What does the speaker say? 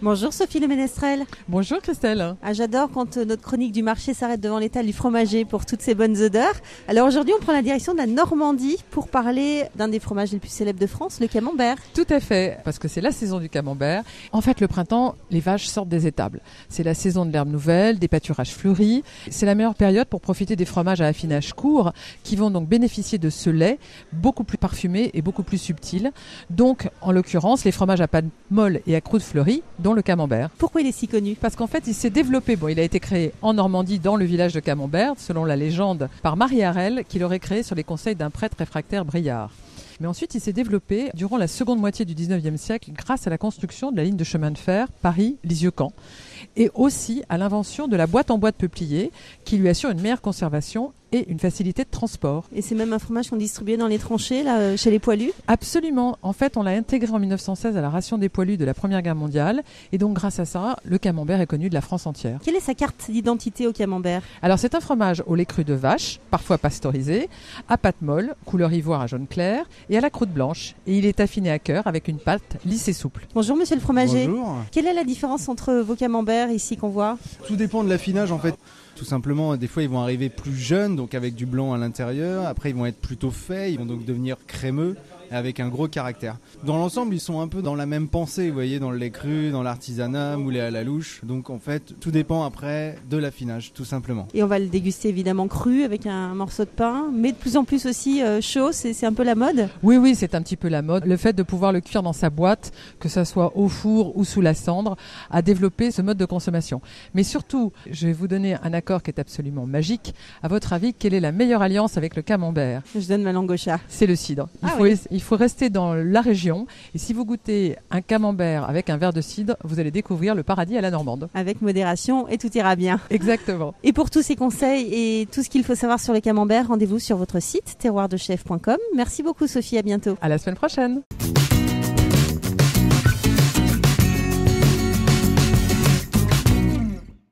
Bonjour Sophie Le Ménestrel. Bonjour Christelle. J'adore quand notre chronique du marché s'arrête devant l'étal du fromager pour toutes ces bonnes odeurs. Alors aujourd'hui, on prend la direction de la Normandie pour parler d'un des fromages les plus célèbres de France, le camembert. Tout à fait, parce que c'est la saison du camembert. En fait, le printemps, les vaches sortent des étables. C'est la saison de l'herbe nouvelle, des pâturages fleuris. C'est la meilleure période pour profiter des fromages à affinage court qui vont donc bénéficier de ce lait beaucoup plus parfumé et beaucoup plus subtil. Donc, en l'occurrence, les fromages à pâte molle et à croûte fleurie, dont le camembert. Pourquoi il est si connu ? Parce qu'en fait, il s'est développé. Il a été créé en Normandie, dans le village de Camembert, selon la légende, par Marie Harel, qui l'aurait créé sur les conseils d'un prêtre réfractaire briard. Mais ensuite, il s'est développé durant la seconde moitié du 19e siècle grâce à la construction de la ligne de chemin de fer Paris-Lisieux-Camp et aussi à l'invention de la boîte en bois de peuplier qui lui assure une meilleure conservation et une facilité de transport. Et c'est même un fromage qu'on distribuait dans les tranchées, là, chez les poilus ? Absolument. En fait, on l'a intégré en 1916 à la ration des poilus de la Première Guerre mondiale. Et donc, grâce à ça, le camembert est connu de la France entière. Quelle est sa carte d'identité au camembert ? Alors, c'est un fromage au lait cru de vache, parfois pasteurisé, à pâte molle, couleur ivoire à jaune clair, et à la croûte blanche. Et il est affiné à cœur avec une pâte lisse et souple. Bonjour, monsieur le fromager. Bonjour. Quelle est la différence entre vos camemberts ici qu'on voit ? Tout dépend de l'affinage en fait. Tout simplement, des fois ils vont arriver plus jeunes, donc avec du blanc à l'intérieur. Après ils vont être plutôt faits, ils vont donc devenir crémeux avec un gros caractère. Dans l'ensemble, ils sont un peu dans la même pensée, vous voyez, dans le lait cru, dans l'artisanat, moulé à la louche. Donc en fait, tout dépend après de l'affinage, tout simplement. Et on va le déguster évidemment cru avec un morceau de pain, mais de plus en plus aussi chaud, c'est un peu la mode ? Oui, c'est un petit peu la mode. Le fait de pouvoir le cuire dans sa boîte, que ça soit au four ou sous la cendre, a développé ce mode de consommation. Mais surtout, je vais vous donner un accord qui est absolument magique. À votre avis, quelle est la meilleure alliance avec le camembert ? Je donne ma langue au chat. C'est le cidre. Il faut rester dans la région. Et si vous goûtez un camembert avec un verre de cidre, vous allez découvrir le paradis à la normande. Avec modération et tout ira bien. Exactement. Et pour tous ces conseils et tout ce qu'il faut savoir sur le camembert, rendez-vous sur votre site terroirdechef.com. Merci beaucoup Sophie, à bientôt. À la semaine prochaine.